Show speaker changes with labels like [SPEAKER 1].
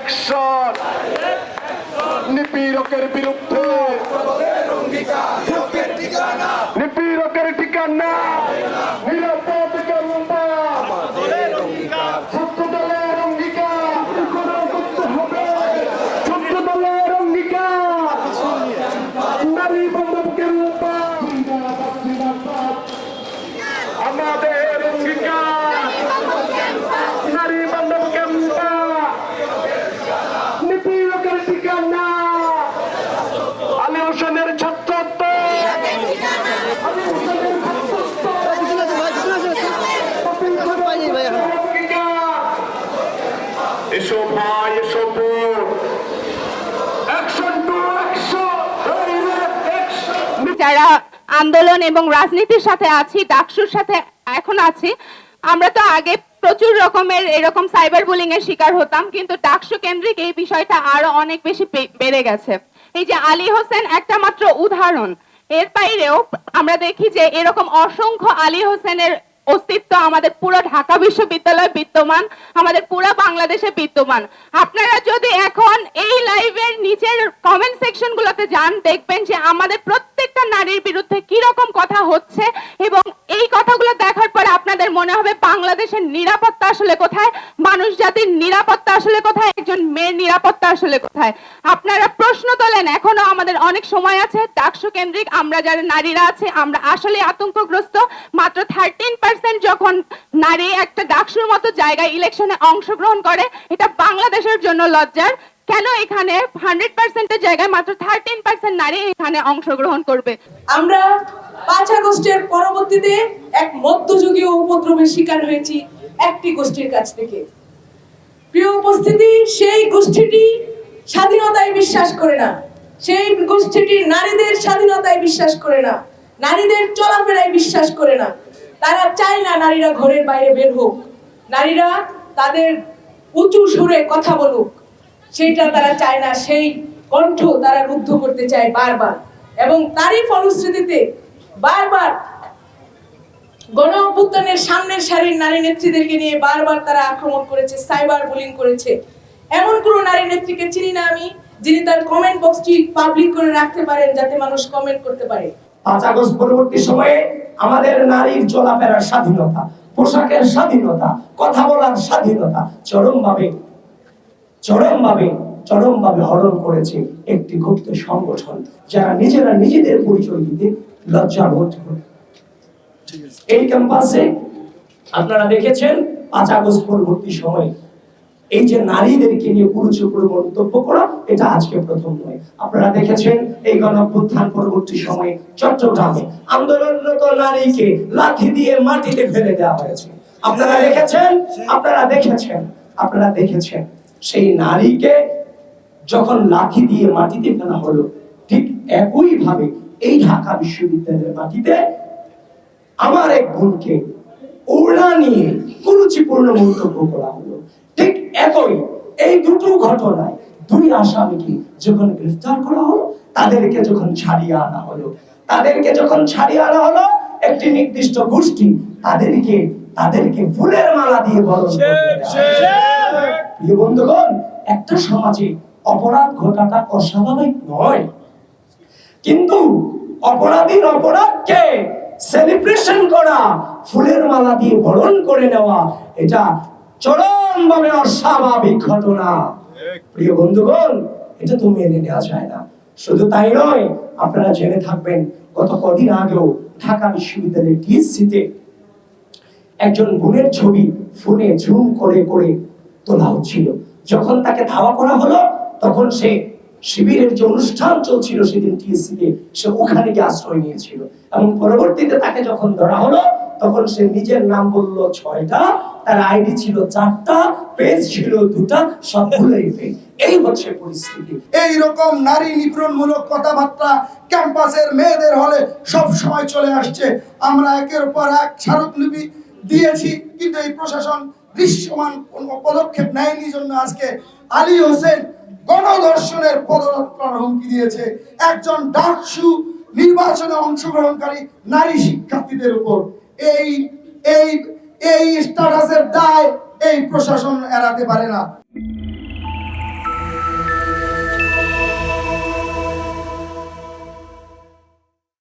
[SPEAKER 1] Action, নিপীড়কের বিরুদ্ধে নিপীড়কের ঠিকানা নিরাপদ কামনা ছাত্র দলের অঙ্গীকার করতে হবে। ছাত্র দলের অঙ্গীকার নারী বান্ধবকে আমাদের অঙ্গীকার নারী বান্ধবকে নিপীড়কের ঠিকানা আলী হোসেনের ছাত্রত্ব এসো ভাই এসো বোন, অ্যাকশন টু অ্যাকশন।
[SPEAKER 2] যারা আন্দোলন এবং রাজনীতির সাথে আছি, ডাকসুর সাথে এখন আছি, আমরা তো আগে প্রচুর রকমের এরকম সাইবার বুলিং এর শিকার হতাম, কিন্তু ডাকসু কেন্দ্রিক এই বিষয়টা আরো অনেক বেশি বেড়ে গেছে। এই যে আলী হোসেন একটা মাত্র উদাহরণ, এর বাইরেও আমরা দেখি যে এরকম অসংখ্য আলী হোসেনের অস্তিত্ব আমাদের পুরো ঢাকা বিশ্ববিদ্যালয়ে বিদ্যমান, আমাদের পুরো বাংলাদেশে বিদ্যমান। আপনারা যদি এখন এই লাইভের নিচের কমেন্ট সেকশন গুলোতে যান, দেখবেন যে আমাদের প্রত্যেকটা নারীর বিরুদ্ধে কি রকম কথা হচ্ছে, এবং এই কথাগুলো দেখার পরে আপনাদের মনে হবে বাংলাদেশের নিরাপত্তা আসলে কোথায়, মানুষ জাতির নিরাপত্তা আসলে কোথায়, একজন মেয়ের নিরাপত্তা আসলে কোথায়। আপনারা প্রশ্ন তোলেন, এখনো আমাদের অনেক সময় আছে। ডাকসু কেন্দ্রিক আমরা যারা নারীরা আছে আমরা আসলে আতঙ্কগ্রস্ত। মাত্র 13% যখন নারী একটা ডাকসুর মতো জায়গায় ইলেকশনে অংশগ্রহণ করে, এটা বাংলাদেশের জন্য লজ্জার। কেন এখানে 100%-এর জায়গায় মাত্র 13% নারী এখানে অংশগ্রহণ করবে?
[SPEAKER 3] আমরা 5 আগস্টের পরবর্তীতে এক মধ্যযুগীয় উপদ্রবের শিকার হয়েছি একটি গোষ্ঠীর কাছ থেকে। প্রিয় উপস্থিতি, সেই গোষ্ঠীটি স্বাধীনতায় বিশ্বাস করে না, সেই গোষ্ঠীটি নারীদের স্বাধীনতায় বিশ্বাস করে না, নারীদের চলাফেরায় বিশ্বাস করে না। তারা চায় না নারীরা ঘরের বাইরে বের হোক, নারীরা তাদের উঁচু সুরে কথা বলুক, সেইটা তারা চায় না। সেই কণ্ঠ তারা রুদ্ধ করতে চায় বারবার, এবং তারই ফলশ্রুতিতে বারবার গণ অভ্যুত্থানের সামনের সারির নারী নেত্রীদেরকে নিয়ে বারবার তারা আক্রমণ করেছে, সাইবার বুলিং করেছে। এমন কোন নারী নেত্রীকে চিনি না আমি যিনি তার কমেন্ট বক্সটি পাবলিক করে রাখতে পারেন, যাতে মানুষ কমেন্ট করতে পারে।
[SPEAKER 4] 5 আগস্ট পরবর্তী সময়ে আমাদের নারীর চলাফেরার স্বাধীনতা, পোশাকের স্বাধীনতা, কথা বলার স্বাধীনতা চরমভাবে হরণ করেছে একটি গুপ্ত সংগঠন, যারা নিজেরা নিজেদের পরিচয় দিতে লজ্জা বোধ করে। এই ক্যাম্পাসে আপনারা দেখেছেন 5 আগস্ট পরবর্তী সময়ে এই যে নারীদেরকে নিয়ে কুরুচিপূর্ণ মন্তব্য করা, এটা আজকে প্রথম নয়। আপনারা দেখেছেন এই গণঅভ্যুত্থান পরবর্তী সময়ে চট্টগ্রামে আন্দোলনরত নারীকে লাঠি দিয়ে মাটিতে ফেলে দেওয়া হয়েছে। আপনারা দেখেছেন সেই নারীকে যখন লাঠি দিয়ে মাটিতে ফেলা হলো, ঠিক একই ভাবে এই ঢাকা বিশ্ববিদ্যালয়ের মাটিতে আমার এক বোনকে ওড়না নিয়ে কুরুচিপূর্ণ মন্তব্য করা হলো। ঠিক একই এই দুটো ঘটনায় 2 আসামিকে যখন গ্রেফতার করা হলো, তাদেরকে যখন ছাড়িয়ে আনা হলো, একটি নির্দিষ্ট গোষ্ঠী তাদেরকে ফুলের মালা দিয়ে বরণ করতে প্রিয় বন্ধুগণ, একটা সমাজে অপরাধ ঘটাটা অস্বাভাবিক নয়, কিন্তু অপরাধীর অপরাধকে সেলিব্রেশন করা, ফুলের মালা দিয়ে বরণ করে নেওয়া, এটা চরমভাবে অস্বাভাবিক ঘটনা। প্রিয় বন্ধুগণ, এটা তো মেনে নেওয়া যায় না। শুধু তাই নয়, আপনারা জেনে থাকবেন গত কদিন আগেও ঢাকা বিশ্ববিদ্যালয়ের টিএসসিতে একজন বোনের ছবি ফোনে জুম করে তোলা হচ্ছিল। যখন তাকে ধাওয়া করা হলো, তখন সে শিবিরের যে অনুষ্ঠান চলছিল সেদিন টিএসসিতে, সে ওখানে গিয়ে আশ্রয় নিয়েছিল, এবং পরবর্তীতে তাকে যখন ধরা হলো, তখন সে নিজের নাম বলল 6টা, তার আইডি ছিল 4টা, পেজ ছিল 2টা, সবগুলোই ফেক। এই হচ্ছে পরিস্থিতি।
[SPEAKER 5] এই রকম নারী নিপীড়নমূলক কথাবার্তা ক্যাম্পাসের মেয়েদের হলে সব সময় চলে আসছে। আমরা একের পর এক স্মারকলিপি দিয়েছি, কিন্তু এই প্রশাসন দৃশ্যমান কোনো পদক্ষেপ নেয়নি। জন্য আজকে আলী হোসেন গণধর্ষণের পদযাত্রার হুমকি দিয়েছে একজন ডাকসু নির্বাচনে অংশগ্রহণকারী নারী শিক্ষার্থীদের উপর। এই স্ট্যাটাসের দায় এই প্রশাসন এড়াতে পারে না।